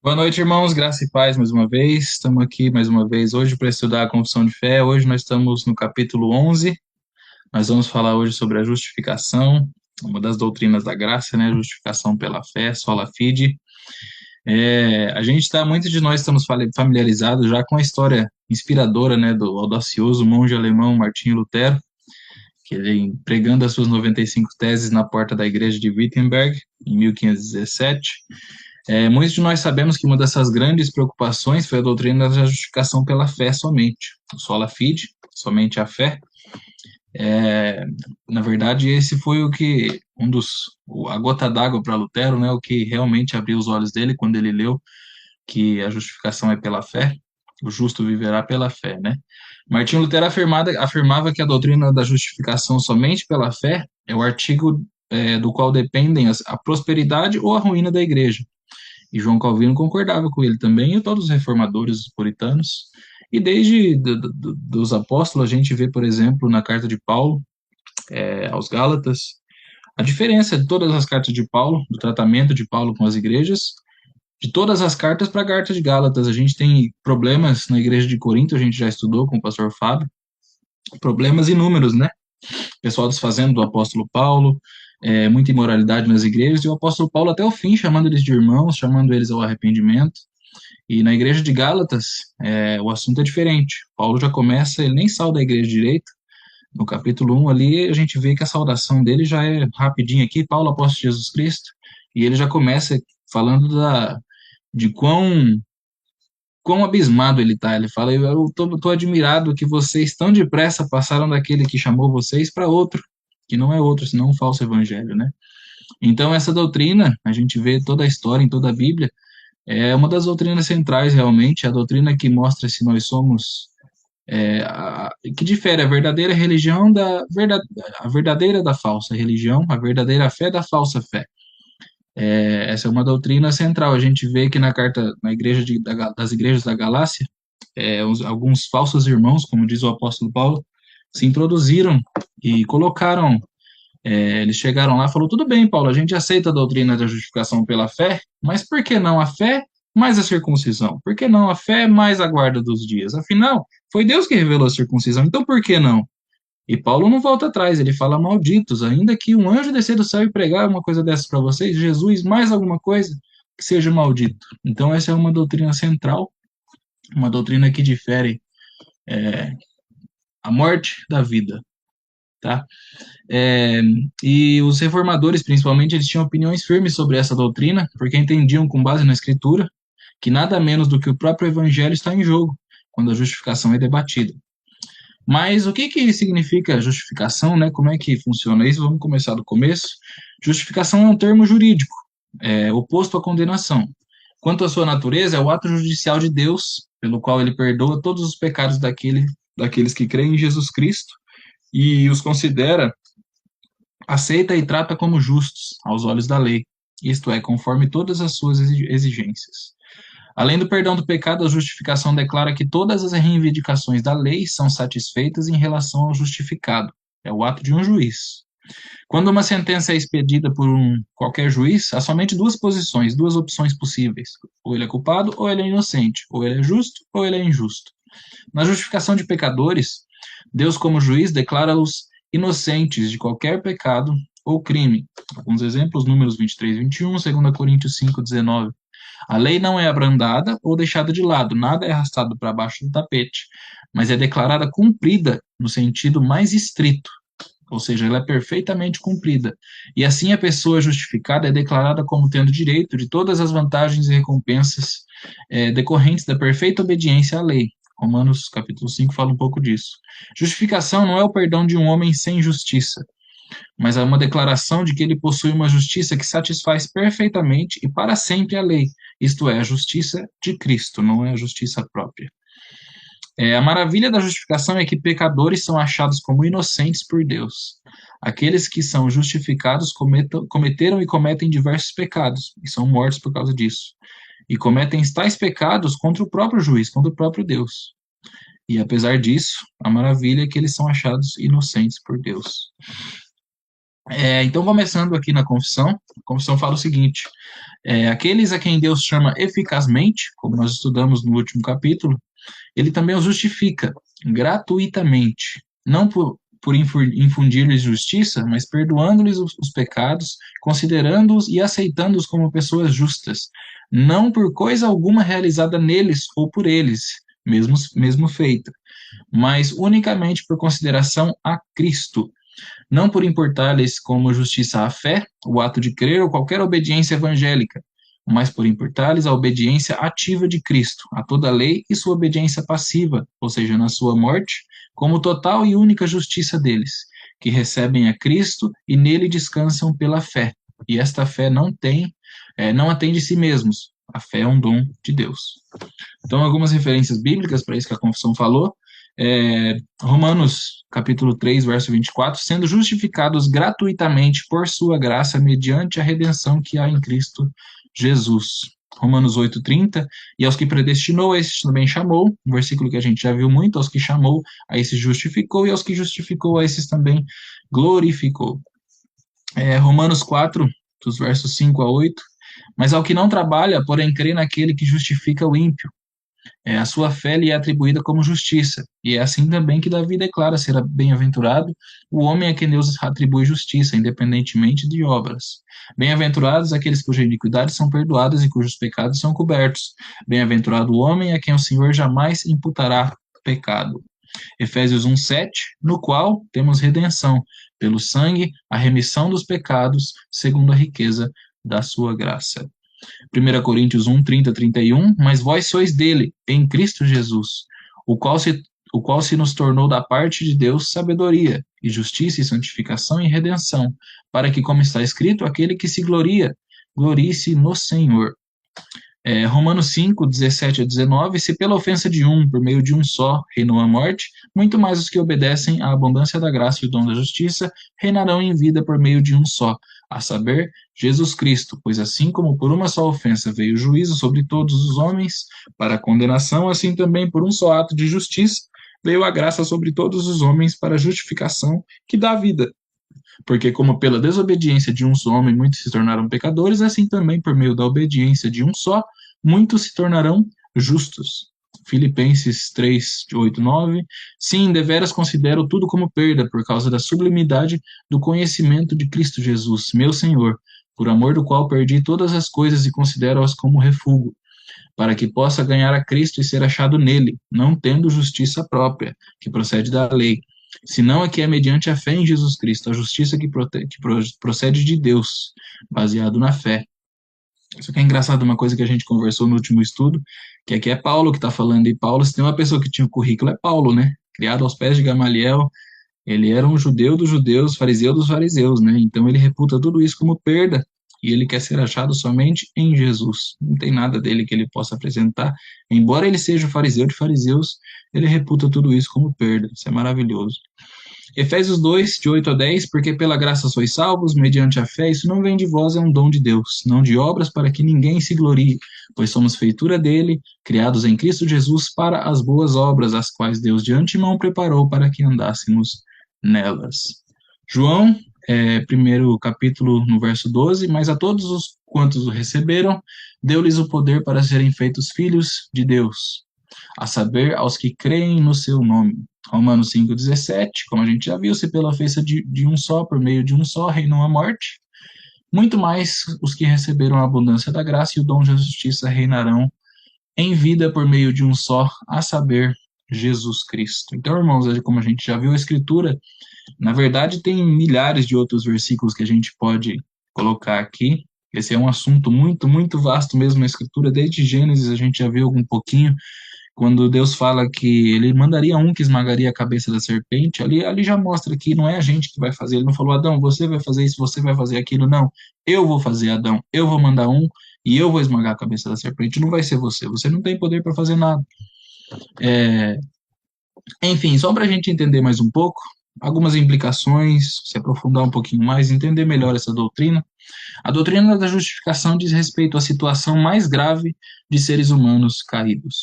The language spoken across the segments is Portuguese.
Boa noite, irmãos. Graça e paz mais uma vez. Estamos aqui mais uma vez hoje para estudar a Confissão de Fé. Hoje nós estamos no capítulo 11. Nós vamos falar hoje sobre a justificação, uma das doutrinas da graça, né? Justificação pela fé, sola fide. Muitos de nós estamos familiarizados já com a história inspiradora, né, do audacioso monge alemão Martinho Lutero, que ele pregando as suas 95 teses na porta da igreja de Wittenberg em 1517. Muitos de nós sabemos que uma dessas grandes preocupações foi a doutrina da justificação pela fé somente, o sola fide, somente a fé. É, Na verdade, esse foi a gota d'água para Lutero, né, o que realmente abriu os olhos dele quando ele leu que a justificação é pela fé, o justo viverá pela fé, né? Martinho Lutero afirmava que a doutrina da justificação somente pela fé é o artigo do qual dependem a prosperidade ou a ruína da igreja. E João Calvino concordava com ele também, e todos os reformadores, os puritanos. E desde dos apóstolos, a gente vê, por exemplo, na carta de Paulo aos Gálatas, a diferença de todas as cartas de Paulo, do tratamento de Paulo com as igrejas, de todas as cartas para a carta de Gálatas. A gente tem problemas na igreja de Corinto, a gente já estudou com o pastor Fábio, problemas inúmeros, né? Pessoal desfazendo do apóstolo Paulo, muita imoralidade nas igrejas, e o apóstolo Paulo até o fim, chamando eles de irmãos, chamando eles ao arrependimento. E na igreja de Gálatas, o assunto é diferente. Paulo já começa, ele nem sauda a igreja direito. No capítulo 1 ali, a gente vê que a saudação dele já é rapidinho aqui, Paulo, apóstolo de Jesus Cristo, e ele já começa falando de quão abismado ele está. Ele fala, eu tô admirado que vocês tão depressa passaram daquele que chamou vocês para outro, que não é outro, senão um falso evangelho, né? Então, essa doutrina, a gente vê toda a história, em toda a Bíblia, é uma das doutrinas centrais, realmente, a doutrina que mostra se nós somos, que difere a verdadeira religião a verdadeira da falsa religião, a verdadeira fé da falsa fé. Essa é uma doutrina central. A gente vê que na igreja das igrejas da Galácia, alguns falsos irmãos, como diz o apóstolo Paulo, se introduziram e colocaram, eles chegaram lá e falaram, tudo bem, Paulo, a gente aceita a doutrina da justificação pela fé, mas por que não a fé mais a circuncisão? Por que não a fé mais a guarda dos dias? Afinal, foi Deus que revelou a circuncisão, então por que não? E Paulo não volta atrás, ele fala, malditos, ainda que um anjo descer do céu e pregar uma coisa dessas para vocês, Jesus, mais alguma coisa, que seja maldito. Então, essa é uma doutrina central, uma doutrina que difere a morte da vida, tá? É, e os reformadores, principalmente, eles tinham opiniões firmes sobre essa doutrina, porque entendiam, com base na Escritura, que nada menos do que o próprio Evangelho está em jogo, quando a justificação é debatida. Mas o que que significa justificação, né? Como é que funciona isso? Vamos começar do começo. Justificação é um termo jurídico, oposto à condenação. Quanto à sua natureza, é o ato judicial de Deus, pelo qual ele perdoa todos os pecados daqueles que creem em Jesus Cristo e os considera, aceita e trata como justos aos olhos da lei, isto é, conforme todas as suas exigências. Além do perdão do pecado, a justificação declara que todas as reivindicações da lei são satisfeitas em relação ao justificado. É o ato de um juiz. Quando uma sentença é expedida por qualquer juiz, há somente duas posições, duas opções possíveis. Ou ele é culpado, ou ele é inocente. Ou ele é justo, ou ele é injusto. Na justificação de pecadores, Deus, como juiz, declara-os inocentes de qualquer pecado ou crime. Alguns exemplos, Números 23, 21, 2 Coríntios 5, 19. A lei não é abrandada ou deixada de lado, nada é arrastado para baixo do tapete, mas é declarada cumprida no sentido mais estrito, ou seja, ela é perfeitamente cumprida. E assim a pessoa justificada é declarada como tendo direito de todas as vantagens e recompensas decorrentes da perfeita obediência à lei. Romanos capítulo 5 fala um pouco disso. Justificação não é o perdão de um homem sem justiça, mas é uma declaração de que ele possui uma justiça que satisfaz perfeitamente e para sempre a lei, isto é, a justiça de Cristo, não é a justiça própria. A maravilha da justificação é que pecadores são achados como inocentes por Deus. Aqueles que são justificados cometeram e cometem diversos pecados, e são mortos por causa disso. E cometem tais pecados contra o próprio juiz, contra o próprio Deus. E apesar disso, a maravilha é que eles são achados inocentes por Deus. Então, começando aqui na confissão, a confissão fala o seguinte: aqueles a quem Deus chama eficazmente, como nós estudamos no último capítulo, ele também os justifica gratuitamente, não por infundir-lhes justiça, mas perdoando-lhes os pecados, considerando-os e aceitando-os como pessoas justas, não por coisa alguma realizada neles ou por eles, mesmo feita, mas unicamente por consideração a Cristo, não por importar-lhes como justiça a fé, o ato de crer ou qualquer obediência evangélica, mas por importar-lhes a obediência ativa de Cristo, a toda a lei e sua obediência passiva, ou seja, na sua morte, como total e única justiça deles, que recebem a Cristo e nele descansam pela fé. E esta fé não atende de si mesmos. A fé é um dom de Deus. Então, algumas referências bíblicas para isso que a confissão falou. Romanos, capítulo 3, verso 24, sendo justificados gratuitamente por sua graça, mediante a redenção que há em Cristo Jesus. Romanos 8:30, e aos que predestinou, a esses também chamou, um versículo que a gente já viu muito, aos que chamou, a esses justificou, e aos que justificou, a esses também glorificou. Romanos 4, dos versos 5 a 8, mas ao que não trabalha, porém crê naquele que justifica o ímpio, a sua fé lhe é atribuída como justiça, e é assim também que Davi declara ser bem-aventurado o homem a quem Deus atribui justiça, independentemente de obras. Bem-aventurados aqueles cujas iniquidades são perdoadas e cujos pecados são cobertos. Bem-aventurado o homem a quem o Senhor jamais imputará pecado. Efésios 1:7, no qual temos redenção, pelo sangue, a remissão dos pecados, segundo a riqueza da sua graça. 1 Coríntios 1, 30, 31, mas vós sois dele, em Cristo Jesus, o qual se nos tornou da parte de Deus sabedoria, e justiça, e santificação, e redenção, para que, como está escrito, aquele que se gloria, glorie-se no Senhor. Romanos 5, 17 a 19, se pela ofensa de um, por meio de um só, reinou a morte, muito mais os que obedecem à abundância da graça e o dom da justiça, reinarão em vida por meio de um só, a saber, Jesus Cristo, pois assim como por uma só ofensa veio o juízo sobre todos os homens, para a condenação, assim também por um só ato de justiça, veio a graça sobre todos os homens para a justificação que dá vida. Porque como pela desobediência de um só homem muitos se tornaram pecadores, assim também por meio da obediência de um só, muitos se tornarão justos. Filipenses 3, 8, 9. Sim, deveras considero tudo como perda, por causa da sublimidade do conhecimento de Cristo Jesus, meu Senhor, por amor do qual perdi todas as coisas e considero-as como refúgio, para que possa ganhar a Cristo e ser achado nele, não tendo justiça própria, que procede da lei, senão a que é mediante a fé em Jesus Cristo, a justiça que procede de Deus, baseado na fé. Isso que é engraçado, uma coisa que a gente conversou no último estudo, que aqui é Paulo que está falando, e Paulo, se tem uma pessoa que tinha o currículo, é Paulo, né? Criado aos pés de Gamaliel, ele era um judeu dos judeus, fariseu dos fariseus, né? Então ele reputa tudo isso como perda, e ele quer ser achado somente em Jesus. Não tem nada dele que ele possa apresentar. Embora ele seja o fariseu de fariseus, ele reputa tudo isso como perda. Isso é maravilhoso. Efésios 2, de 8 a 10, porque pela graça sois salvos, mediante a fé, isso não vem de vós, é um dom de Deus, não de obras para que ninguém se glorie, pois somos feitura dele, criados em Cristo Jesus para as boas obras, as quais Deus de antemão preparou para que andássemos nelas. João, primeiro capítulo, no verso 12, mas a todos os quantos o receberam, deu-lhes o poder para serem feitos filhos de Deus, a saber, aos que creem no seu nome. Romanos 5,17, como a gente já viu, se pela ofensa de um só, por meio de um só, reinou a morte, muito mais os que receberam a abundância da graça e o dom da justiça reinarão em vida por meio de um só, a saber, Jesus Cristo. Então, irmãos, como a gente já viu, a Escritura, na verdade, tem milhares de outros versículos que a gente pode colocar aqui. Esse é um assunto muito, muito vasto mesmo na Escritura. Desde Gênesis a gente já viu algum pouquinho, quando Deus fala que ele mandaria um que esmagaria a cabeça da serpente, ali já mostra que não é a gente que vai fazer. Ele não falou, Adão, você vai fazer isso, você vai fazer aquilo. Não, eu vou fazer, Adão. Eu vou mandar um e eu vou esmagar a cabeça da serpente. Não vai ser você. Você não tem poder para fazer nada. Enfim, só para a gente entender mais um pouco, algumas implicações, se aprofundar um pouquinho mais, entender melhor essa doutrina. A doutrina da justificação diz respeito à situação mais grave de seres humanos caídos.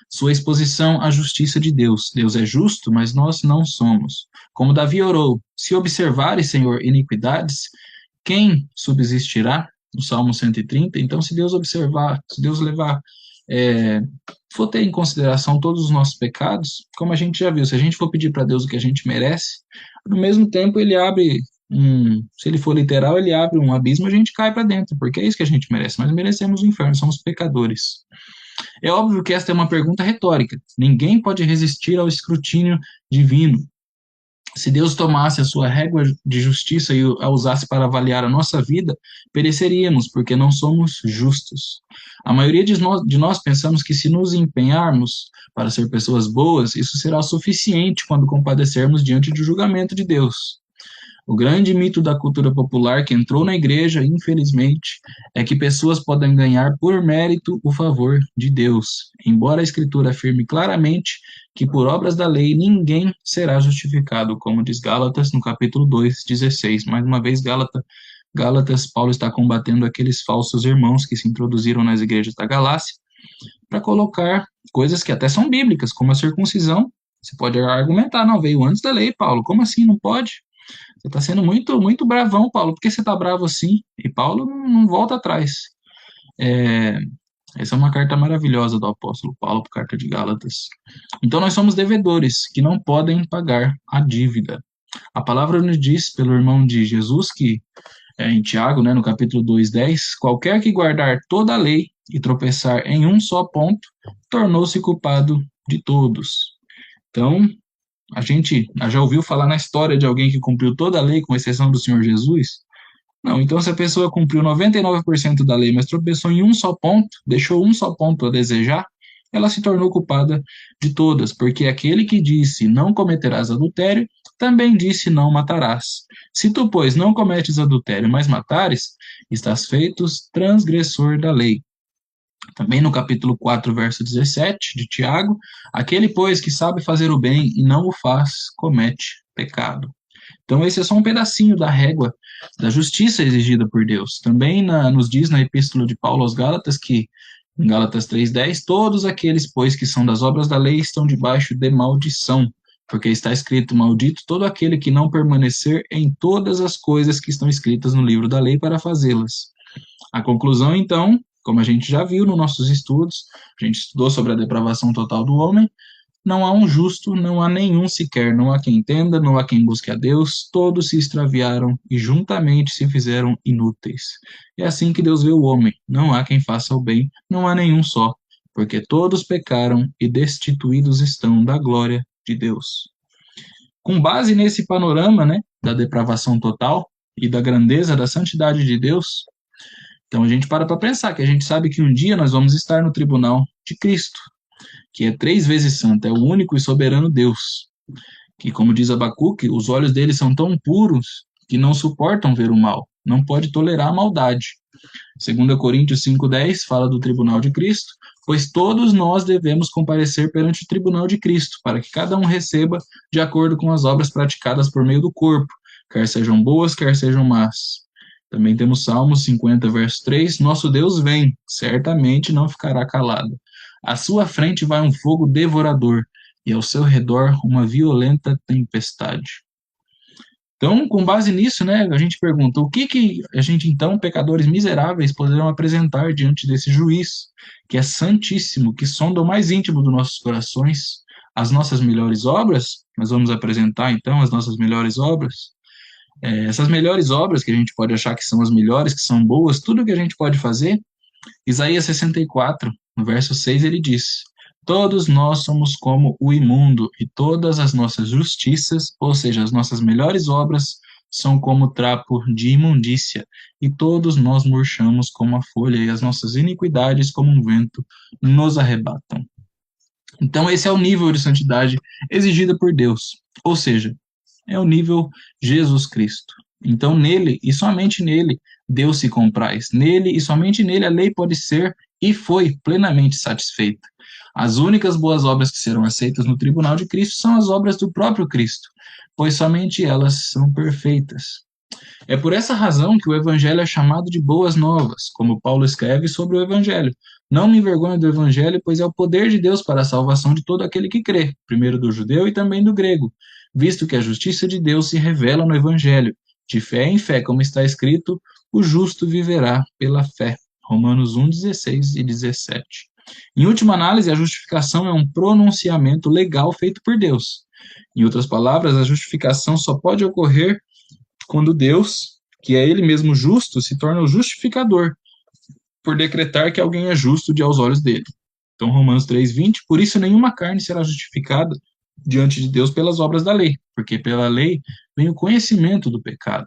Sua exposição à justiça de Deus. Deus é justo, mas nós não somos. Como Davi orou: se observares, Senhor, iniquidades, quem subsistirá? No Salmo 130. Então, se Deus observar, se Deus levar, é, for ter em consideração todos os nossos pecados, como a gente já viu, se a gente for pedir para Deus o que a gente merece, no mesmo tempo ele abre se ele for literal, ele abre um abismo, a gente cai para dentro, porque é isso que a gente merece. Nós merecemos o inferno, somos pecadores. É óbvio que esta é uma pergunta retórica. Ninguém pode resistir ao escrutínio divino. Se Deus tomasse a sua régua de justiça e a usasse para avaliar a nossa vida, pereceríamos, porque não somos justos. A maioria de nós pensamos que se nos empenharmos para ser pessoas boas, isso será suficiente quando compadecermos diante do julgamento de Deus. O grande mito da cultura popular que entrou na igreja, infelizmente, é que pessoas podem ganhar por mérito o favor de Deus, embora a Escritura afirme claramente que por obras da lei ninguém será justificado, como diz Gálatas no capítulo 2:16. Mais uma vez, Gálatas, Paulo está combatendo aqueles falsos irmãos que se introduziram nas igrejas da Galácia para colocar coisas que até são bíblicas, como a circuncisão. Você pode argumentar, não, veio antes da lei, Paulo, como assim, não pode? Você está sendo muito, muito bravão, Paulo. Por que você está bravo assim? E Paulo não volta atrás. É, essa é uma carta maravilhosa do apóstolo Paulo, carta de Gálatas. Então, nós somos devedores que não podem pagar a dívida. A palavra nos diz, pelo irmão de Jesus, que em Tiago, né, no capítulo 2:10, qualquer que guardar toda a lei e tropeçar em um só ponto, tornou-se culpado de todos. Então, a gente já ouviu falar na história de alguém que cumpriu toda a lei, com exceção do Senhor Jesus? Não, então se a pessoa cumpriu 99% da lei, mas tropeçou em um só ponto, deixou um só ponto a desejar, ela se tornou culpada de todas, porque aquele que disse não cometerás adultério, também disse não matarás. Se tu, pois, não cometes adultério, mas matares, estás feitos transgressor da lei. Também no capítulo 4, verso 17 de Tiago, aquele, pois, que sabe fazer o bem e não o faz, comete pecado. Então, esse é só um pedacinho da régua da justiça exigida por Deus. Também nos diz na epístola de Paulo aos Gálatas que, em Gálatas 3:10, todos aqueles, pois, que são das obras da lei estão debaixo de maldição, porque está escrito: maldito todo aquele que não permanecer em todas as coisas que estão escritas no livro da lei para fazê-las. A conclusão, então, como a gente já viu nos nossos estudos, a gente estudou sobre a depravação total do homem, não há um justo, não há nenhum sequer, não há quem entenda, não há quem busque a Deus, todos se extraviaram e juntamente se fizeram inúteis. É assim que Deus vê o homem, não há quem faça o bem, não há nenhum só, porque todos pecaram e destituídos estão da glória de Deus. Com base nesse panorama, né, da depravação total e da grandeza da santidade de Deus, então a gente para pensar que a gente sabe que um dia nós vamos estar no tribunal de Cristo, que é 3 vezes santo, é o único e soberano Deus, que, como diz Abacuque, os olhos dele são tão puros que não suportam ver o mal, não pode tolerar a maldade. 2 Coríntios 5:10 fala do tribunal de Cristo, pois todos nós devemos comparecer perante o tribunal de Cristo, para que cada um receba de acordo com as obras praticadas por meio do corpo, quer sejam boas, quer sejam más. Também temos Salmos 50, verso 3, nosso Deus vem, certamente não ficará calado. À sua frente vai um fogo devorador, e ao seu redor uma violenta tempestade. Então, com base nisso, né, a gente pergunta, o que a gente, então, pecadores miseráveis, poderão apresentar diante desse juiz, que é santíssimo, que sonda o mais íntimo dos nossos corações, as nossas melhores obras? Nós vamos apresentar, então, as nossas melhores obras? Essas melhores obras que a gente pode achar que são as melhores, que são boas, tudo que a gente pode fazer, Isaías 64, no verso 6, ele diz: todos nós somos como o imundo, e todas as nossas justiças, ou seja, as nossas melhores obras, são como trapo de imundícia, e todos nós murchamos como a folha, e as nossas iniquidades, como um vento, nos arrebatam. Então, esse é o nível de santidade exigida por Deus, ou seja, é o nível Jesus Cristo. Então, nele e somente nele, Deus se compraz. Nele e somente nele, a lei pode ser e foi plenamente satisfeita. As únicas boas obras que serão aceitas no tribunal de Cristo são as obras do próprio Cristo, pois somente elas são perfeitas. É por essa razão que o Evangelho é chamado de boas novas, como Paulo escreve sobre o Evangelho. Não me envergonho do Evangelho, pois é o poder de Deus para a salvação de todo aquele que crê, primeiro do judeu e também do grego, visto que a justiça de Deus se revela no Evangelho. De fé em fé, como está escrito, o justo viverá pela fé. Romanos 1, 16 e 17. Em última análise, a justificação é um pronunciamento legal feito por Deus. Em outras palavras, a justificação só pode ocorrer quando Deus, que é ele mesmo justo, se torna o justificador, por decretar que alguém é justo aos olhos dele. Então, Romanos 3:20, por isso nenhuma carne será justificada diante de Deus pelas obras da lei, porque pela lei vem o conhecimento do pecado.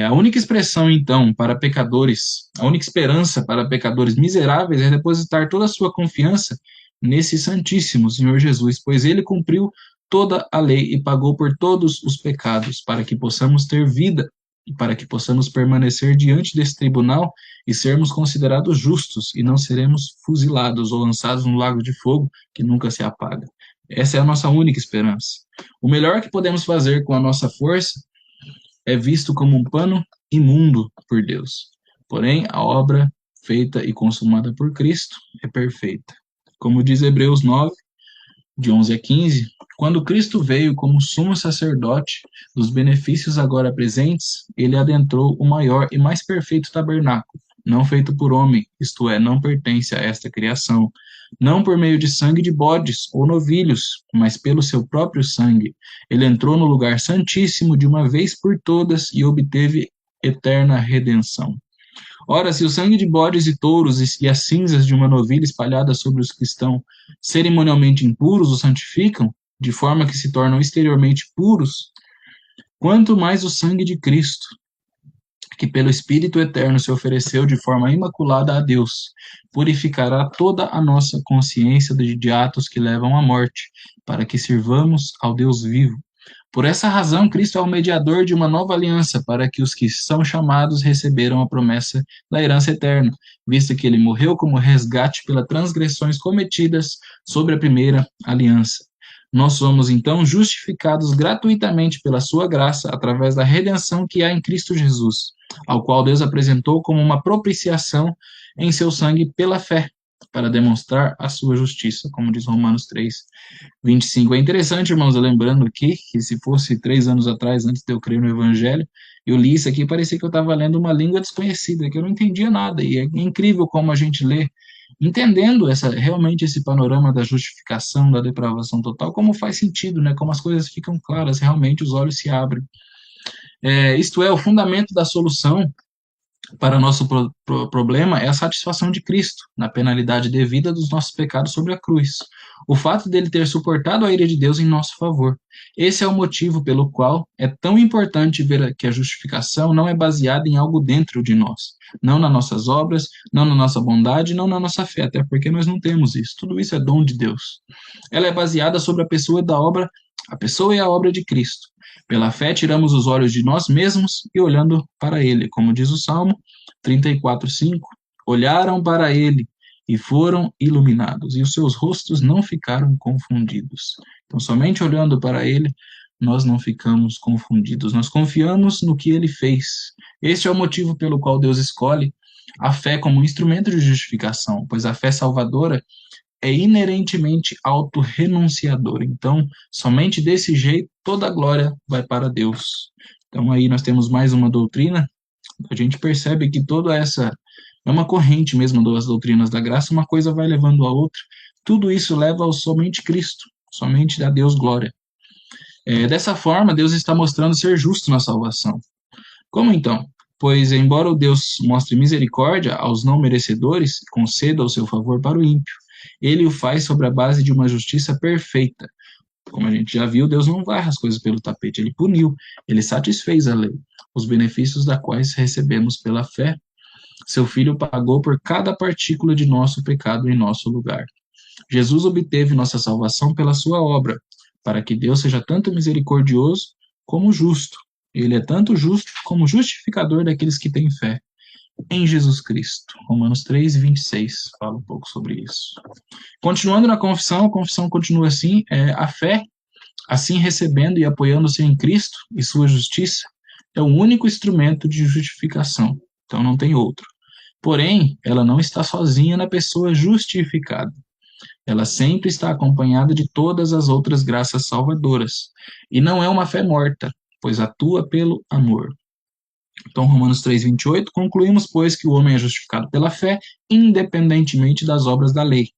A única expressão, então, para pecadores, a única esperança para pecadores miseráveis é depositar toda a sua confiança nesse Santíssimo Senhor Jesus, pois ele cumpriu toda a lei e pagou por todos os pecados, para que possamos ter vida e para que possamos permanecer diante desse tribunal e sermos considerados justos e não seremos fuzilados ou lançados no lago de fogo que nunca se apaga. Essa é a nossa única esperança. O melhor que podemos fazer com a nossa força é visto como um pano imundo por Deus. Porém, a obra feita e consumada por Cristo é perfeita. Como diz Hebreus 9, de 11 a 15, quando Cristo veio como sumo sacerdote dos benefícios agora presentes, ele adentrou o maior e mais perfeito tabernáculo, não feito por homem, isto é, não pertence a esta criação, não por meio de sangue de bodes ou novilhos, mas pelo seu próprio sangue. Ele entrou no lugar santíssimo de uma vez por todas e obteve eterna redenção. Ora, se o sangue de bodes e touros e as cinzas de uma novilha espalhadas sobre os que estão cerimonialmente impuros os santificam, de forma que se tornam exteriormente puros, quanto mais o sangue de Cristo, que pelo Espírito Eterno se ofereceu de forma imaculada a Deus, purificará toda a nossa consciência de atos que levam à morte, para que sirvamos ao Deus vivo. Por essa razão, Cristo é o mediador de uma nova aliança, para que os que são chamados receberam a promessa da herança eterna, visto que ele morreu como resgate pelas transgressões cometidas sobre a primeira aliança. Nós somos, então, justificados gratuitamente pela sua graça, através da redenção que há em Cristo Jesus, ao qual Deus apresentou como uma propiciação em seu sangue pela fé, para demonstrar a sua justiça, como diz Romanos 3:25. É interessante, irmãos, lembrando aqui que se fosse 3 anos atrás, antes de eu crer no Evangelho, eu li isso aqui e parecia que eu estava lendo uma língua desconhecida, que eu não entendia nada, e é incrível como a gente lê, entendendo realmente esse panorama da justificação, da depravação total, como faz sentido, né? Como as coisas ficam claras, realmente os olhos se abrem. Isto é, o fundamento da solução para o nosso problema é a satisfação de Cristo na penalidade devida dos nossos pecados sobre a cruz. O fato dele ter suportado a ira de Deus em nosso favor. Esse é o motivo pelo qual é tão importante ver que a justificação não é baseada em algo dentro de nós, não nas nossas obras, não na nossa bondade, não na nossa fé, até porque nós não temos isso. Tudo isso é dom de Deus. Ela é baseada sobre a pessoa e a obra de Cristo. Pela fé, tiramos os olhos de nós mesmos e olhando para ele, como diz o Salmo 34:5, olharam para ele e foram iluminados, e os seus rostos não ficaram confundidos. Então, somente olhando para ele, nós não ficamos confundidos, nós confiamos no que ele fez. Este é o motivo pelo qual Deus escolhe a fé como um instrumento de justificação, pois a fé salvadora é inerentemente autorrenunciadora. Então, somente desse jeito, toda a glória vai para Deus. Então, aí nós temos mais uma doutrina. A gente percebe que toda essa é uma corrente mesmo das doutrinas da graça, uma coisa vai levando a outra. Tudo isso leva ao somente Cristo, somente a Deus glória. Dessa forma, Deus está mostrando ser justo na salvação. Como então? Pois, embora o Deus mostre misericórdia aos não merecedores, conceda o seu favor para o ímpio. Ele o faz sobre a base de uma justiça perfeita. Como a gente já viu, Deus não varre as coisas pelo tapete, ele puniu, ele satisfez a lei, os benefícios da quais recebemos pela fé. Seu Filho pagou por cada partícula de nosso pecado em nosso lugar. Jesus obteve nossa salvação pela sua obra, para que Deus seja tanto misericordioso como justo. Ele é tanto justo como justificador daqueles que têm fé em Jesus Cristo. Romanos 3:26 fala um pouco sobre isso. Continuando na confissão, a confissão continua assim, a fé Assim, recebendo e apoiando-se em Cristo e sua justiça, é o único instrumento de justificação. Então não tem outro. Porém, ela não está sozinha na pessoa justificada. Ela sempre está acompanhada de todas as outras graças salvadoras. E não é uma fé morta, pois atua pelo amor. Então, Romanos 3:28, concluímos, pois, que o homem é justificado pela fé, independentemente das obras da lei.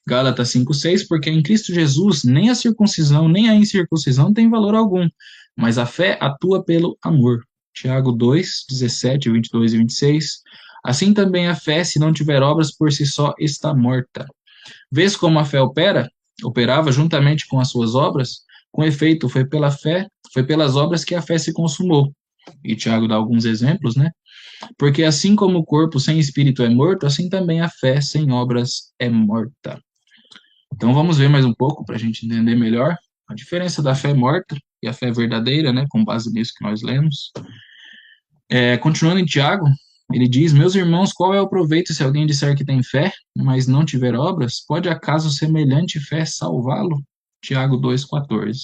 Gálatas 5:6, porque em Cristo Jesus nem a circuncisão nem a incircuncisão tem valor algum, mas a fé atua pelo amor. Tiago 2:17, 22 e 26. Assim também a fé, se não tiver obras por si só, está morta. Vês como a fé opera? Operava juntamente com as suas obras? Com efeito, foi pela fé, foi pelas obras que a fé se consumou. E Tiago dá alguns exemplos, né? Porque assim como o corpo sem espírito é morto, assim também a fé sem obras é morta. Então vamos ver mais um pouco para a gente entender melhor a diferença da fé morta e a fé verdadeira, né? Com base nisso que nós lemos. Continuando em Tiago, ele diz: Meus irmãos, qual é o proveito se alguém disser que tem fé, mas não tiver obras? Pode acaso semelhante fé salvá-lo? Tiago 2,14.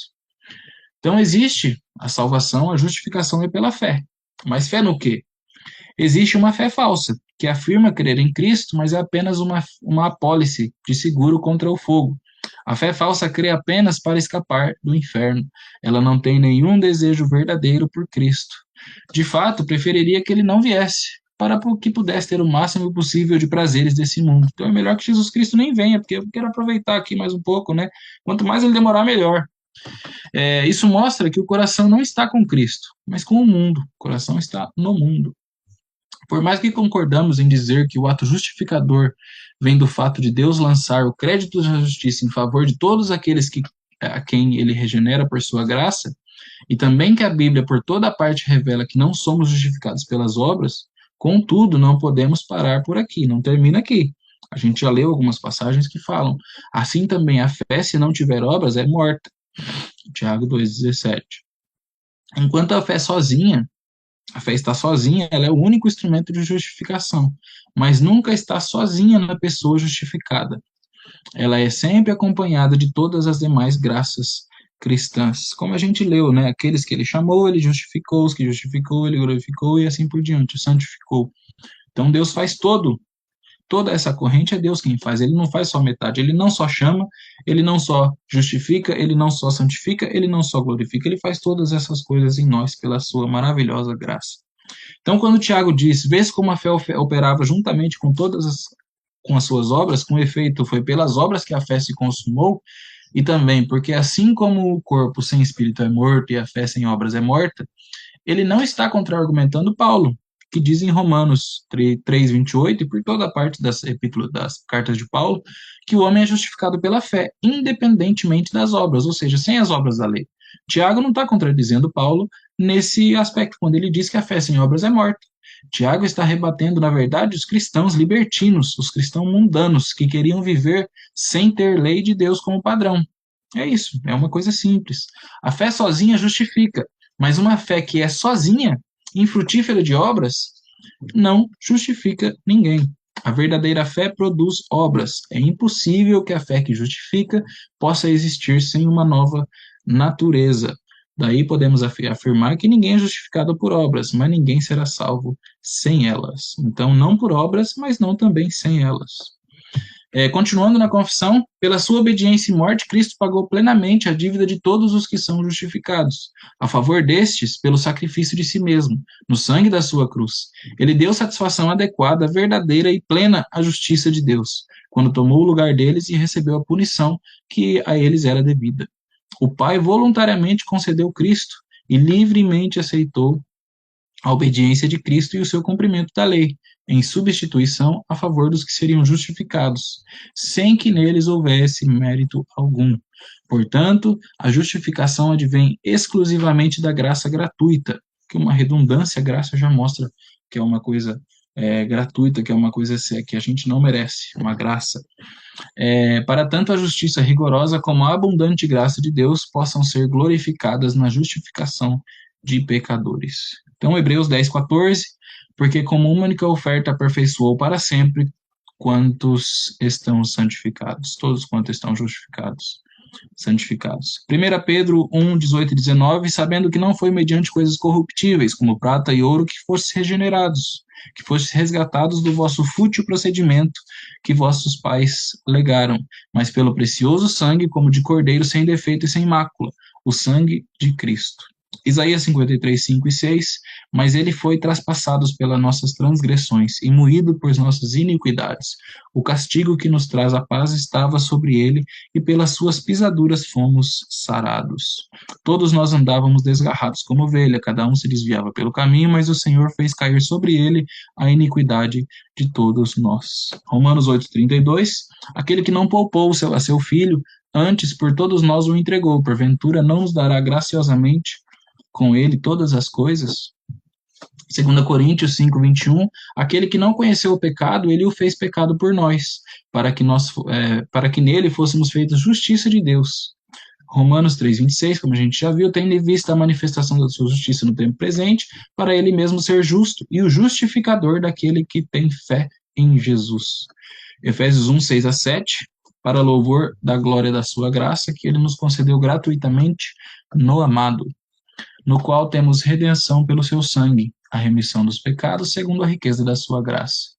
Então existe a salvação, a justificação é pela fé. Mas fé no quê? Existe uma fé falsa, que afirma crer em Cristo, mas é apenas uma apólice de seguro contra o fogo. A fé falsa crê apenas para escapar do inferno. Ela não tem nenhum desejo verdadeiro por Cristo. De fato, preferiria que ele não viesse, para que pudesse ter o máximo possível de prazeres desse mundo. Então é melhor que Jesus Cristo nem venha, porque eu quero aproveitar aqui mais um pouco, né? Quanto mais ele demorar, melhor. Isso mostra que o coração não está com Cristo, mas com o mundo. O coração está no mundo. Por mais que concordamos em dizer que o ato justificador vem do fato de Deus lançar o crédito da justiça em favor de todos aqueles a quem ele regenera por sua graça, e também que a Bíblia por toda parte revela que não somos justificados pelas obras, contudo, não podemos parar por aqui, não termina aqui. A gente já leu algumas passagens que falam: assim também a fé, se não tiver obras, é morta. Tiago 2,17. Enquanto a fé sozinha, a fé está sozinha, ela é o único instrumento de justificação, mas nunca está sozinha na pessoa justificada. Ela é sempre acompanhada de todas as demais graças cristãs. Como a gente leu, né? Aqueles que ele chamou, ele justificou, os que justificou, ele glorificou e assim por diante, santificou. Então Deus faz toda essa corrente é Deus quem faz, ele não faz só metade, ele não só chama, ele não só justifica, ele não só santifica, ele não só glorifica, ele faz todas essas coisas em nós pela sua maravilhosa graça. Então, quando Tiago diz: vês como a fé operava juntamente com as suas obras, com efeito, foi pelas obras que a fé se consumou, e também porque assim como o corpo sem espírito é morto e a fé sem obras é morta, ele não está contra-argumentando Paulo, que diz em Romanos 3:28 e por toda a parte das epístolas, das cartas de Paulo, que o homem é justificado pela fé, independentemente das obras, ou seja, sem as obras da lei. Tiago não está contradizendo Paulo nesse aspecto, quando ele diz que a fé sem obras é morta. Tiago está rebatendo, na verdade, os cristãos libertinos, os cristãos mundanos, que queriam viver sem ter lei de Deus como padrão. É isso, é uma coisa simples. A fé sozinha justifica, mas uma fé que é sozinha, infrutífera de obras, não justifica ninguém. A verdadeira fé produz obras. É impossível que a fé que justifica possa existir sem uma nova natureza. Daí podemos afirmar que ninguém é justificado por obras, mas ninguém será salvo sem elas. Então, não por obras, mas não também sem elas. Continuando na confissão, pela sua obediência e morte, Cristo pagou plenamente a dívida de todos os que são justificados, a favor destes, pelo sacrifício de si mesmo, no sangue da sua cruz. Ele deu satisfação adequada, verdadeira e plena à justiça de Deus, quando tomou o lugar deles e recebeu a punição que a eles era devida. O Pai voluntariamente concedeu Cristo e livremente aceitou a obediência de Cristo e o seu cumprimento da lei, em substituição a favor dos que seriam justificados, sem que neles houvesse mérito algum. Portanto, a justificação advém exclusivamente da graça gratuita, que uma redundância, a graça já mostra que é uma coisa gratuita, que é uma coisa que a gente não merece, uma graça. Para tanto a justiça rigorosa como a abundante graça de Deus possam ser glorificadas na justificação de pecadores. Então, Hebreus 10:14, porque como uma única oferta aperfeiçoou para sempre quantos estão santificados, todos quantos estão justificados. santificados. 1 Pedro 1, 18 e 19, sabendo que não foi mediante coisas corruptíveis, como prata e ouro, que fostes regenerados, que fostes resgatados do vosso fútil procedimento que vossos pais legaram, mas pelo precioso sangue, como de cordeiro sem defeito e sem mácula, o sangue de Cristo. Isaías 53, 5 e 6, mas ele foi traspassado pelas nossas transgressões e moído por nossas iniquidades. O castigo que nos traz a paz estava sobre ele, e pelas suas pisaduras fomos sarados. Todos nós andávamos desgarrados como ovelha, cada um se desviava pelo caminho, mas o Senhor fez cair sobre ele a iniquidade de todos nós. Romanos 8:32, aquele que não poupou a seu filho, antes por todos nós o entregou, porventura não nos dará graciosamente com ele todas as coisas? 2 Coríntios 5, 21, aquele que não conheceu o pecado, ele o fez pecado por nós, para que nele fôssemos feitos justiça de Deus. Romanos 3, 26, como a gente já viu, tendo em vista a manifestação da sua justiça no tempo presente, para ele mesmo ser justo e o justificador daquele que tem fé em Jesus. Efésios 1, 6 a 7, para louvor da glória da sua graça, que ele nos concedeu gratuitamente no amado, no qual temos redenção pelo seu sangue, a remissão dos pecados, segundo a riqueza da sua graça.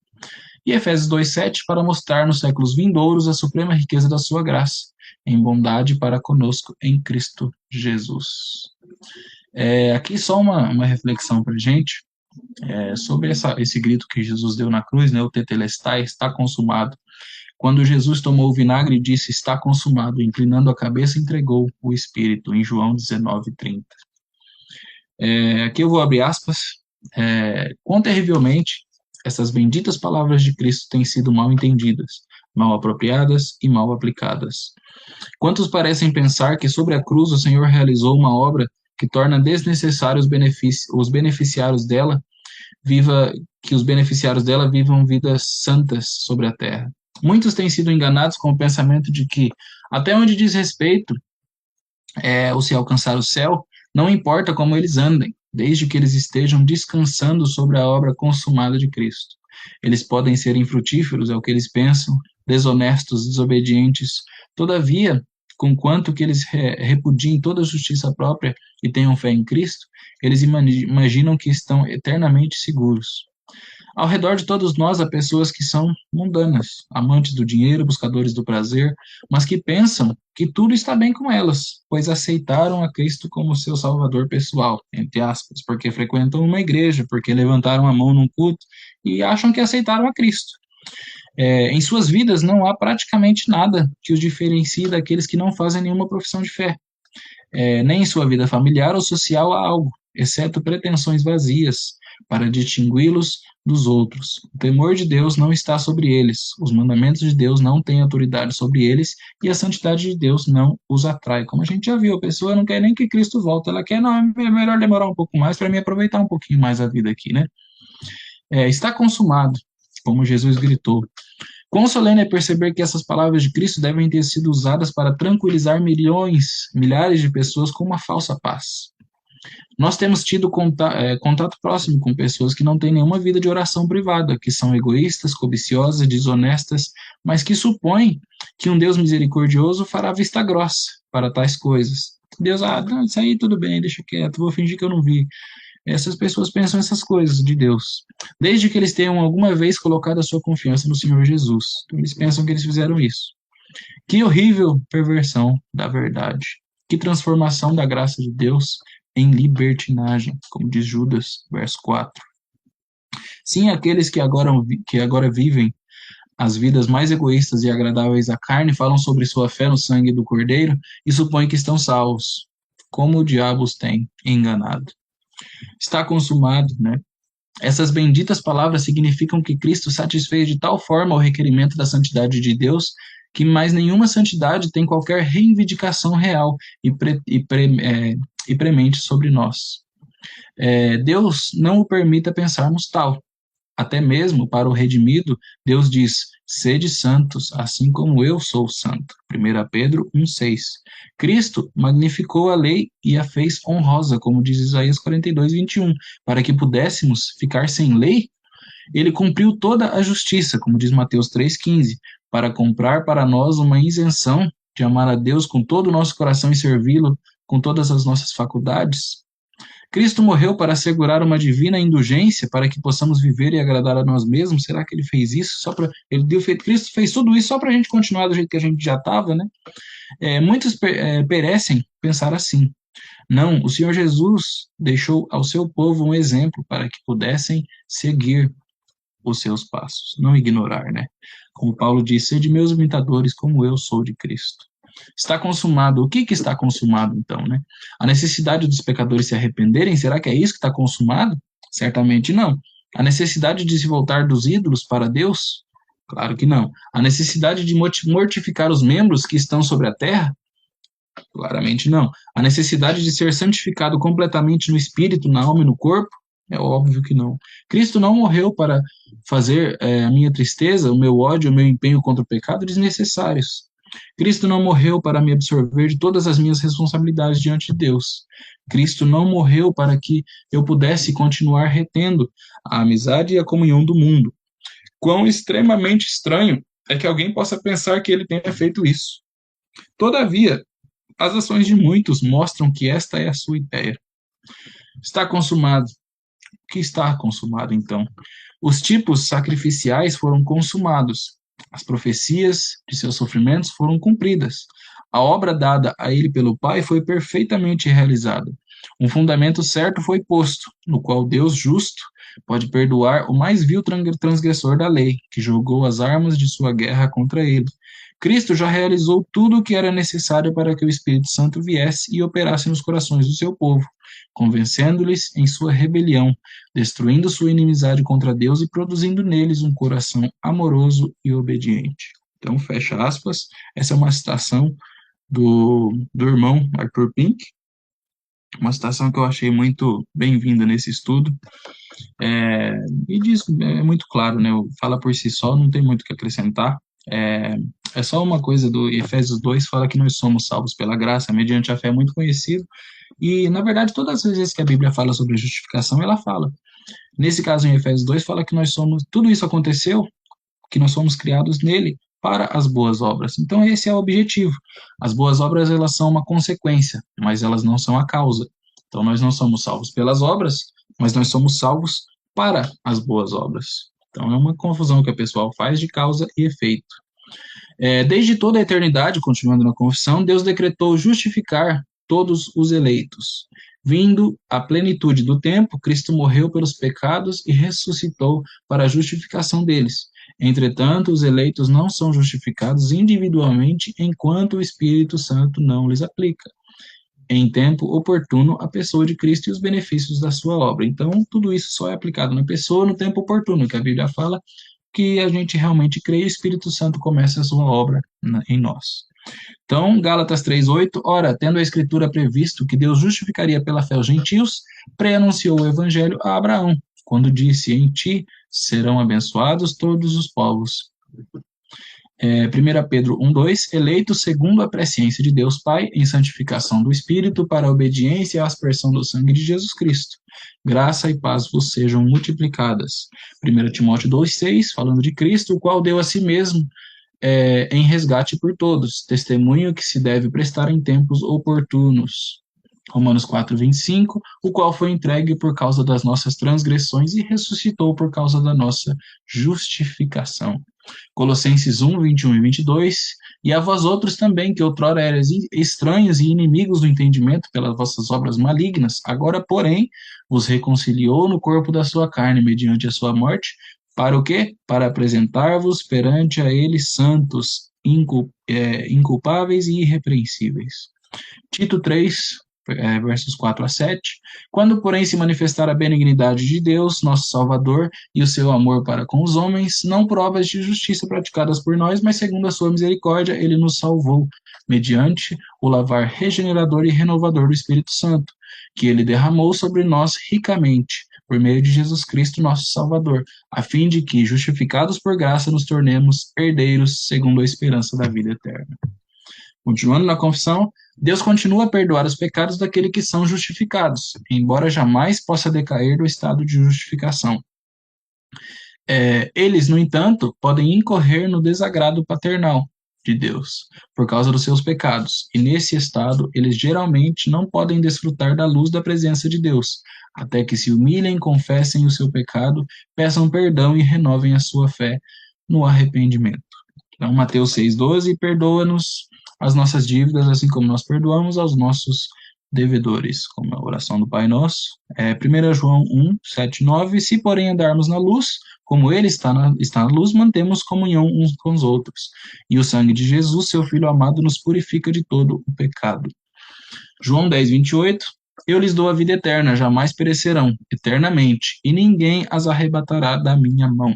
E Efésios 2:7, para mostrar nos séculos vindouros a suprema riqueza da sua graça, em bondade para conosco em Cristo Jesus. Aqui só uma reflexão para a gente, sobre esse grito que Jesus deu na cruz, né, o tetelestai, está consumado. Quando Jesus tomou o vinagre e disse, está consumado, inclinando a cabeça, entregou o Espírito, em João 19:30. Aqui eu vou abrir aspas. Quão terrivelmente essas benditas palavras de Cristo têm sido mal entendidas, mal apropriadas e mal aplicadas. Quantos parecem pensar que sobre a cruz o Senhor realizou uma obra que torna desnecessários os beneficiários dela, que os beneficiários dela vivam vidas santas sobre a terra. Muitos têm sido enganados com o pensamento de que, até onde diz respeito ou se alcançar o céu, não importa como eles andem, desde que eles estejam descansando sobre a obra consumada de Cristo. Eles podem ser infrutíferos, é o que eles pensam, desonestos, desobedientes. Todavia, conquanto que eles repudiem toda a justiça própria e tenham fé em Cristo, eles imaginam que estão eternamente seguros. Ao redor de todos nós há pessoas que são mundanas, amantes do dinheiro, buscadores do prazer, mas que pensam que tudo está bem com elas, pois aceitaram a Cristo como seu salvador pessoal, entre aspas, porque frequentam uma igreja, porque levantaram a mão num culto e acham que aceitaram a Cristo. Em suas vidas não há praticamente nada que os diferencie daqueles que não fazem nenhuma profissão de fé. Nem em sua vida familiar ou social há algo, exceto pretensões vazias, para distingui-los dos outros. O temor de Deus não está sobre eles, os mandamentos de Deus não têm autoridade sobre eles, e a santidade de Deus não os atrai. Como a gente já viu, a pessoa não quer nem que Cristo volte, ela quer, não, é melhor demorar um pouco mais para me aproveitar um pouquinho mais a vida aqui, né? Está consumado, como Jesus gritou. Quão solene é perceber que essas palavras de Cristo devem ter sido usadas para tranquilizar milhares de pessoas com uma falsa paz. Nós temos tido contato próximo com pessoas que não têm nenhuma vida de oração privada, que são egoístas, cobiciosas, desonestas, mas que supõem que um Deus misericordioso fará vista grossa para tais coisas. Deus, não, isso aí tudo bem, deixa quieto, vou fingir que eu não vi. Essas pessoas pensam essas coisas de Deus, desde que eles tenham alguma vez colocado a sua confiança no Senhor Jesus. Então, eles pensam que eles fizeram isso. Que horrível perversão da verdade. Que transformação da graça de Deus em libertinagem, como diz Judas, verso 4. Sim, aqueles que agora vivem as vidas mais egoístas e agradáveis à carne falam sobre sua fé no sangue do Cordeiro e supõem que estão salvos. Como o diabo os tem enganado. Está consumado, né? Essas benditas palavras significam que Cristo satisfez de tal forma o requerimento da santidade de Deus que mais nenhuma santidade tem qualquer reivindicação real e premente sobre nós. Deus não o permita pensarmos tal. Até mesmo para o redimido, Deus diz, sede santos, assim como eu sou santo. 1 Pedro 1,6. Cristo magnificou a lei e a fez honrosa, como diz Isaías 42:21. Para que pudéssemos ficar sem lei, ele cumpriu toda a justiça, como diz Mateus 3,15, para comprar para nós uma isenção de amar a Deus com todo o nosso coração e servi-lo com todas as nossas faculdades? Cristo morreu para assegurar uma divina indulgência para que possamos viver e agradar a nós mesmos? Será que ele fez isso só para Cristo fez tudo isso só para a gente continuar do jeito que a gente já estava, né? Muitos perecem pensar assim. Não, o Senhor Jesus deixou ao seu povo um exemplo para que pudessem seguir os seus passos, não ignorar, né? Como Paulo disse, sede meus imitadores, como eu sou de Cristo. Está consumado. O que que está consumado, então, né? A necessidade dos pecadores se arrependerem, será que é isso que está consumado? Certamente não. A necessidade de se voltar dos ídolos para Deus? Claro que não. A necessidade de mortificar os membros que estão sobre a terra? Claramente não. A necessidade de ser santificado completamente no espírito, na alma e no corpo? É óbvio que não. Cristo não morreu para fazer a minha tristeza, o meu ódio, o meu empenho contra o pecado desnecessários. Cristo não morreu para me absorver de todas as minhas responsabilidades diante de Deus. Cristo não morreu para que eu pudesse continuar retendo a amizade e a comunhão do mundo. Quão extremamente estranho é que alguém possa pensar que ele tenha feito isso. Todavia, as ações de muitos mostram que esta é a sua ideia. Está consumado. O que está consumado, então? Os tipos sacrificiais foram consumados. As profecias de seus sofrimentos foram cumpridas. A obra dada a ele pelo Pai foi perfeitamente realizada. Um fundamento certo foi posto, no qual Deus justo pode perdoar o mais vil transgressor da lei, que jogou as armas de sua guerra contra ele. Cristo já realizou tudo o que era necessário para que o Espírito Santo viesse e operasse nos corações do seu povo, convencendo-lhes em sua rebelião, destruindo sua inimizade contra Deus e produzindo neles um coração amoroso e obediente. Então, fecha aspas. Essa é uma citação do irmão Arthur Pink, uma citação que eu achei muito bem-vinda nesse estudo. E diz, é muito claro, né? Fala por si só, não tem muito o que acrescentar. É só uma coisa do Efésios 2, fala que nós somos salvos pela graça, mediante a fé, é muito conhecido. E, na verdade, todas as vezes que a Bíblia fala sobre justificação, ela fala. Nesse caso, em Efésios 2, fala que nós somos, tudo isso aconteceu, que nós somos criados nele para as boas obras. Então, esse é o objetivo. As boas obras, elas são uma consequência, mas elas não são a causa. Então, nós não somos salvos pelas obras, mas nós somos salvos para as boas obras. Então, é uma confusão que a pessoa faz de causa e efeito. Desde toda a eternidade, continuando na confissão, Deus decretou justificar todos os eleitos. Vindo à plenitude do tempo, Cristo morreu pelos pecados e ressuscitou para a justificação deles. Entretanto, os eleitos não são justificados individualmente enquanto o Espírito Santo não lhes aplica, em tempo oportuno, a pessoa de Cristo e os benefícios da sua obra. Então, tudo isso só é aplicado na pessoa no tempo oportuno, que a Bíblia fala que a gente realmente crê e o Espírito Santo começa a sua obra em nós. Então, Gálatas 3:8, ora, tendo a Escritura previsto que Deus justificaria pela fé os gentios, pré-anunciou o Evangelho a Abraão, quando disse, em ti serão abençoados todos os povos. 1 Pedro 1:2, eleitos segundo a presciência de Deus Pai, em santificação do Espírito, para a obediência e a aspersão do sangue de Jesus Cristo. Graça e paz vos sejam multiplicadas. 1 Timóteo 2:6, falando de Cristo, o qual deu a si mesmo em resgate por todos, testemunho que se deve prestar em tempos oportunos. Romanos 4:25, o qual foi entregue por causa das nossas transgressões e ressuscitou por causa da nossa justificação. Colossenses 1:21 e 22, e a vós outros também, que outrora erais estranhos e inimigos do entendimento pelas vossas obras malignas, agora, porém, vos reconciliou no corpo da sua carne, mediante a sua morte, para o quê? Para apresentar-vos perante a ele santos, inculpáveis e irrepreensíveis. Tito 3, versos 4 a 7. Quando, porém, se manifestar a benignidade de Deus, nosso Salvador, e o seu amor para com os homens, não por obras de justiça praticadas por nós, mas segundo a sua misericórdia, ele nos salvou, mediante o lavar regenerador e renovador do Espírito Santo, que ele derramou sobre nós ricamente, por meio de Jesus Cristo, nosso Salvador, a fim de que, justificados por graça, nos tornemos herdeiros segundo a esperança da vida eterna. Continuando na confissão, Deus continua a perdoar os pecados daqueles que são justificados, embora jamais possa decair do estado de justificação. Eles, no entanto, podem incorrer no desagrado paternal de Deus, por causa dos seus pecados, e nesse estado eles geralmente não podem desfrutar da luz da presença de Deus, até que se humilhem, confessem o seu pecado, peçam perdão e renovem a sua fé no arrependimento. Então, Mateus 6,12, perdoa-nos as nossas dívidas, assim como nós perdoamos aos nossos devedores, como a oração do Pai Nosso. 1 João 1,7,9, se porém andarmos na luz, como ele está na luz, mantemos comunhão uns com os outros. E o sangue de Jesus, seu Filho amado, nos purifica de todo o pecado. João 10,28, eu lhes dou a vida eterna, jamais perecerão, eternamente, e ninguém as arrebatará da minha mão.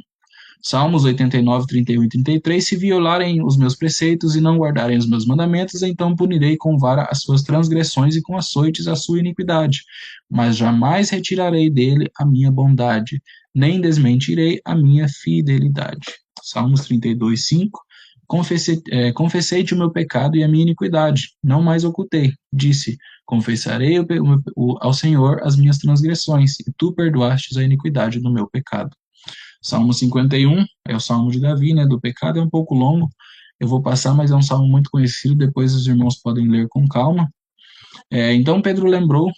Salmos 89, 31 e 33, se violarem os meus preceitos e não guardarem os meus mandamentos, então punirei com vara as suas transgressões e com açoites a sua iniquidade. Mas jamais retirarei dele a minha bondade, nem desmentirei a minha fidelidade. Salmos 32, 5, confessei-te o meu pecado e a minha iniquidade, não mais ocultei. Disse, confessarei ao Senhor as minhas transgressões, e tu perdoastes a iniquidade do meu pecado. Salmo 51 é o salmo de Davi, né? Do pecado, é um pouco longo. Eu vou passar, mas é um salmo muito conhecido. Depois os irmãos podem ler com calma. Então Pedro lembrou,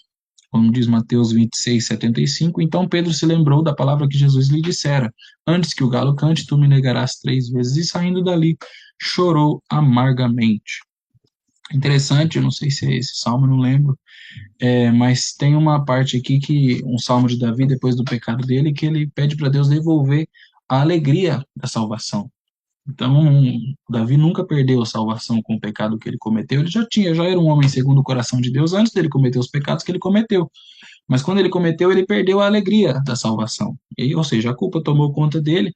como diz Mateus 26, 75. Então Pedro se lembrou da palavra que Jesus lhe dissera: antes que o galo cante, tu me negarás 3 vezes. E saindo dali, chorou amargamente. Interessante, eu não sei se é esse salmo, eu não lembro. Mas tem uma parte aqui um salmo de Davi, depois do pecado dele, que ele pede para Deus devolver a alegria da salvação. Então, Davi nunca perdeu a salvação com o pecado que ele cometeu. Ele já era um homem segundo o coração de Deus antes dele cometer os pecados que ele cometeu. Mas quando ele cometeu, ele perdeu a alegria da salvação. Ou seja, a culpa tomou conta dele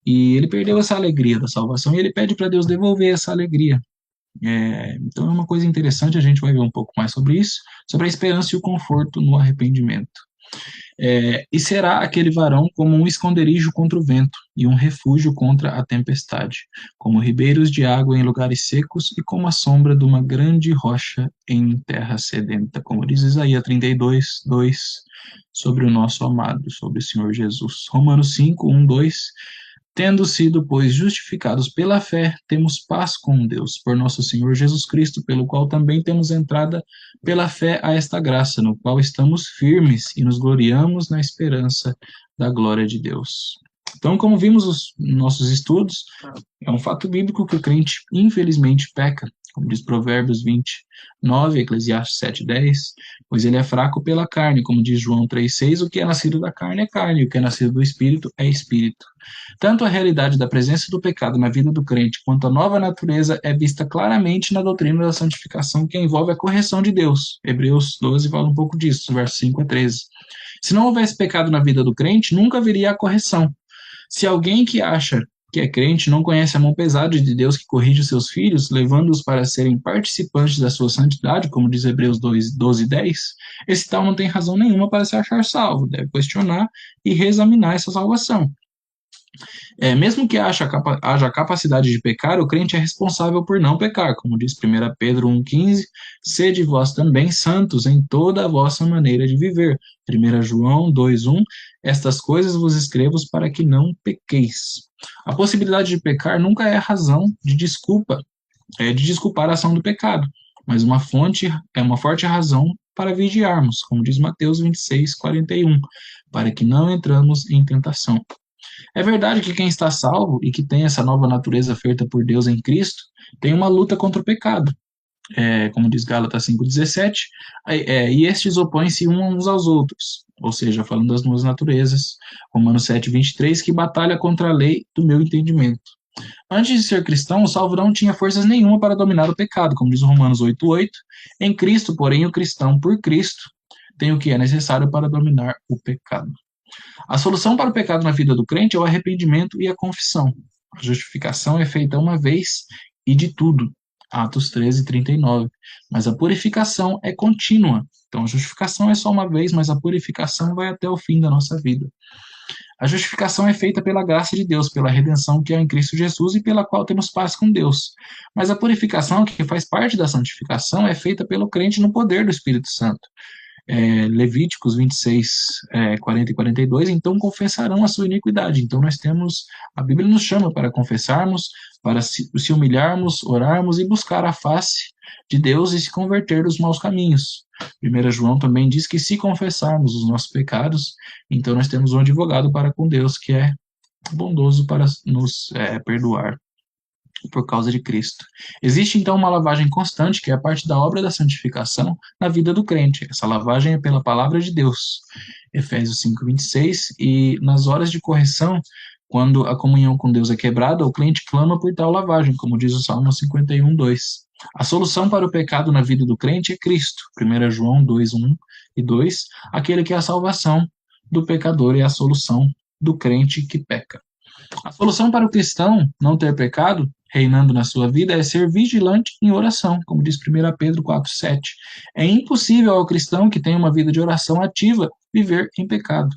e ele perdeu essa alegria da salvação e ele pede para Deus devolver essa alegria. Então é uma coisa interessante, a gente vai ver um pouco mais sobre isso, sobre a esperança e o conforto no arrependimento. E será aquele varão como um esconderijo contra o vento e um refúgio contra a tempestade, como ribeiros de água em lugares secos e como a sombra de uma grande rocha em terra sedenta, como diz Isaías 32, 2, sobre o nosso amado, sobre o Senhor Jesus. Romanos 5, 1, 2, tendo sido, pois, justificados pela fé, temos paz com Deus, por nosso Senhor Jesus Cristo, pelo qual também temos entrada pela fé a esta graça, no qual estamos firmes e nos gloriamos na esperança da glória de Deus. Então, como vimos nos nossos estudos, é um fato bíblico que o crente, infelizmente, peca, como diz Provérbios 29, Eclesiastes 7:10, pois ele é fraco pela carne, como diz João 3:6, o que é nascido da carne é carne, o que é nascido do espírito é espírito. Tanto a realidade da presença do pecado na vida do crente, quanto a nova natureza é vista claramente na doutrina da santificação, que envolve a correção de Deus. Hebreus 12 fala um pouco disso, versos 5 a 13. Se não houvesse pecado na vida do crente, nunca haveria a correção. Se alguém que acha que é crente não conhece a mão pesada de Deus que corrige os seus filhos, levando-os para serem participantes da sua santidade, como diz Hebreus 12:10, esse tal não tem razão nenhuma para se achar salvo, deve questionar e reexaminar essa salvação. Mesmo que haja capacidade de pecar, o crente é responsável por não pecar, como diz 1 Pedro 1,15, sede vós também santos em toda a vossa maneira de viver. 1 João 2,1, estas coisas vos escrevo para que não pequeis. A possibilidade de pecar nunca é razão de desculpar a ação do pecado, mas uma forte razão para vigiarmos, como diz Mateus 26:41, para que não entramos em tentação. É verdade que quem está salvo e que tem essa nova natureza feita por Deus em Cristo tem uma luta contra o pecado, como diz Gálatas 5:17, e estes opõem-se uns aos outros, ou seja, falando das duas naturezas, Romanos 7:23, que batalha contra a lei do meu entendimento. Antes de ser cristão, o salvo não tinha forças nenhuma para dominar o pecado, como diz Romanos 8:8, em Cristo, porém, o cristão, por Cristo, tem o que é necessário para dominar o pecado. A solução para o pecado na vida do crente é o arrependimento e a confissão. A justificação é feita uma vez e de tudo. Atos 13:39. Mas a purificação é contínua. Então, a justificação é só uma vez, mas a purificação vai até o fim da nossa vida. A justificação é feita pela graça de Deus, pela redenção que é em Cristo Jesus e pela qual temos paz com Deus. Mas a purificação, que faz parte da santificação, é feita pelo crente no poder do Espírito Santo. Levíticos 26, 40 e 42, então confessarão a sua iniquidade. Então nós temos, a Bíblia nos chama para confessarmos, para se humilharmos, orarmos e buscar a face de Deus e se converter dos maus caminhos. 1 João também diz que se confessarmos os nossos pecados, então nós temos um advogado para com Deus que é bondoso para nos perdoar por causa de Cristo. Existe então uma lavagem constante, que é a parte da obra da santificação na vida do crente. Essa lavagem é pela palavra de Deus. Efésios 5:26, e nas horas de correção, quando a comunhão com Deus é quebrada, o crente clama por tal lavagem, como diz o Salmo 51:2. A solução para o pecado na vida do crente é Cristo. 1 João 2:1 e 2, aquele que é a salvação do pecador e a solução do crente que peca. A solução para o cristão não ter pecado reinando na sua vida é ser vigilante em oração, como diz 1 Pedro 4:7. É impossível ao cristão que tem uma vida de oração ativa viver em pecado.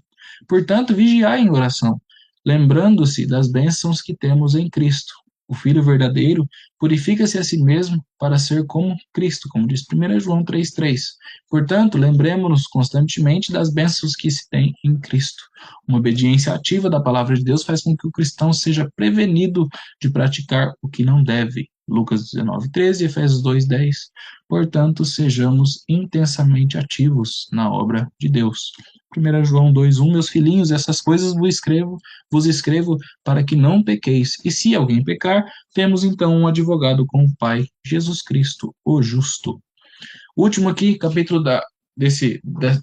Portanto, vigiar em oração, lembrando-se das bênçãos que temos em Cristo. O Filho verdadeiro purifica-se a si mesmo para ser como Cristo, como diz 1 João 3:3. Portanto, lembremos-nos constantemente das bênçãos que se tem em Cristo. Uma obediência ativa da palavra de Deus faz com que o cristão seja prevenido de praticar o que não deve. Lucas 19:13 e Efésios 2:10. Portanto, sejamos intensamente ativos na obra de Deus. 1 João 2:1, meus filhinhos, essas coisas vos escrevo para que não pequeis. E se alguém pecar, temos então um advogado com o Pai, Jesus Cristo, o justo. O último aqui,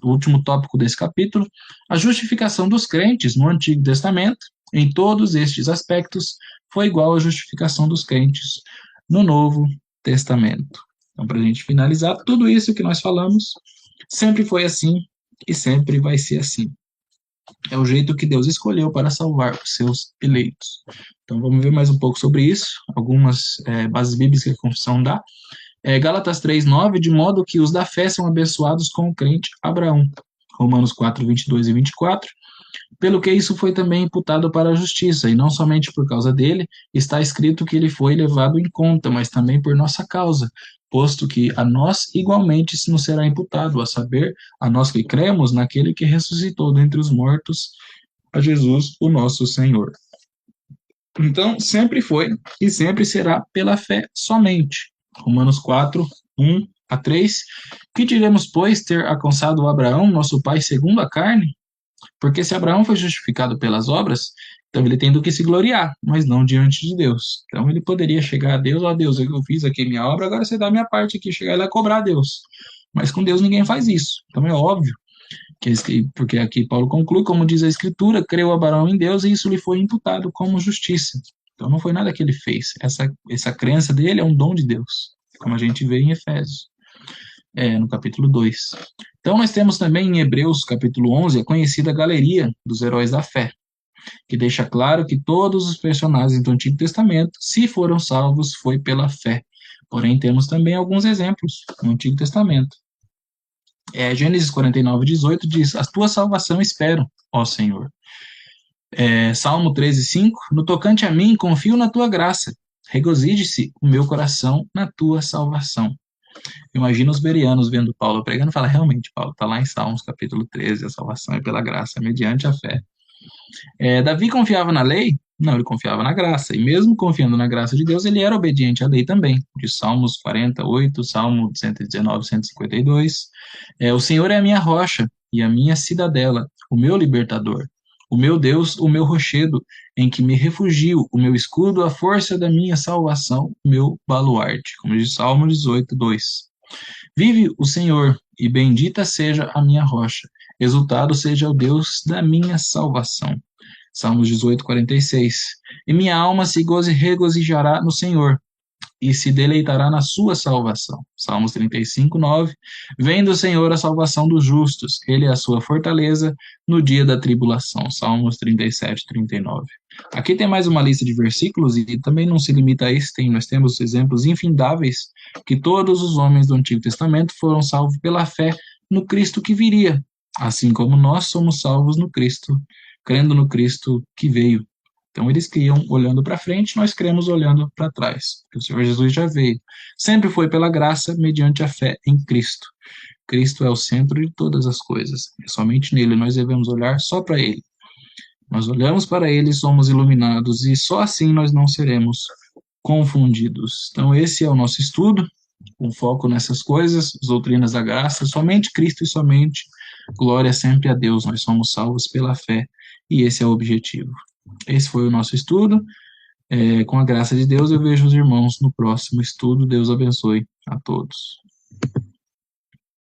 o último tópico desse capítulo, a justificação dos crentes no Antigo Testamento, em todos estes aspectos, foi igual à justificação dos crentes no Novo Testamento. Então, para a gente finalizar, tudo isso que nós falamos sempre foi assim e sempre vai ser assim. É o jeito que Deus escolheu para salvar os seus eleitos. Então, vamos ver mais um pouco sobre isso, algumas bases bíblicas que a confissão dá. Gálatas 3:9, de modo que os da fé são abençoados com o crente Abraão. Romanos 4:22 e 24. Pelo que isso foi também imputado para a justiça, e não somente por causa dele, está escrito que ele foi levado em conta, mas também por nossa causa, posto que a nós igualmente se nos será imputado, a saber, a nós que cremos naquele que ressuscitou dentre os mortos, a Jesus, o nosso Senhor. Então, sempre foi e sempre será pela fé somente. Romanos 4:1-3. Que diremos, pois, ter alcançado Abraão, nosso pai, segundo a carne? Porque se Abraão foi justificado pelas obras, então ele tem do que se gloriar, mas não diante de Deus. Então ele poderia chegar a Deus, ó Deus, eu fiz aqui minha obra, agora você dá a minha parte aqui, chegar lá e cobrar a Deus. Mas com Deus ninguém faz isso. Então é óbvio porque aqui Paulo conclui, como diz a Escritura, creu Abraão em Deus e isso lhe foi imputado como justiça. Então não foi nada que ele fez. Essa crença dele é um dom de Deus, como a gente vê em Efésios, no capítulo 2. Então nós temos também em Hebreus, capítulo 11, a conhecida galeria dos heróis da fé, que deixa claro que todos os personagens do Antigo Testamento, se foram salvos, foi pela fé. Porém, temos também alguns exemplos no Antigo Testamento. Gênesis 49:18 diz, a tua salvação espero, ó Senhor. Salmo 13:5, no tocante a mim, confio na tua graça, regozije-se o meu coração na tua salvação. Imagina os bereanos vendo Paulo pregando e fala, realmente, Paulo, está lá em Salmos capítulo 13, a salvação é pela graça, mediante a fé. Davi confiava na lei? Não, ele confiava na graça. E mesmo confiando na graça de Deus, ele era obediente à lei também. De Salmos 48, Salmo 119, 152. O Senhor é a minha rocha e a minha cidadela, o meu libertador. O meu Deus, o meu rochedo, em que me refugio, o meu escudo, a força da minha salvação, o meu baluarte. Como diz Salmo 18, 2. Vive o Senhor, e bendita seja a minha rocha. Exultado seja o Deus da minha salvação. Salmos 18, 46. E minha alma se regozijará no Senhor, e se deleitará na sua salvação. Salmos 35, 9. Vem do Senhor a salvação dos justos, ele é a sua fortaleza no dia da tribulação. Salmos 37, 39. Aqui tem mais uma lista de versículos, e também não se limita a isso, nós temos exemplos infindáveis que todos os homens do Antigo Testamento foram salvos pela fé no Cristo que viria, assim como nós somos salvos no Cristo, crendo no Cristo que veio. Então eles criam olhando para frente, nós cremos olhando para trás, porque o Senhor Jesus já veio. Sempre foi pela graça, mediante a fé em Cristo. Cristo é o centro de todas as coisas. É somente nele nós devemos olhar só para ele. Nós olhamos para ele e somos iluminados, e só assim nós não seremos confundidos. Então, esse é o nosso estudo, com foco nessas coisas, as doutrinas da graça, somente Cristo e somente glória sempre a Deus. Nós somos salvos pela fé, e esse é o objetivo. Esse foi o nosso estudo. Com a graça de Deus, eu vejo os irmãos no próximo estudo. Deus abençoe a todos.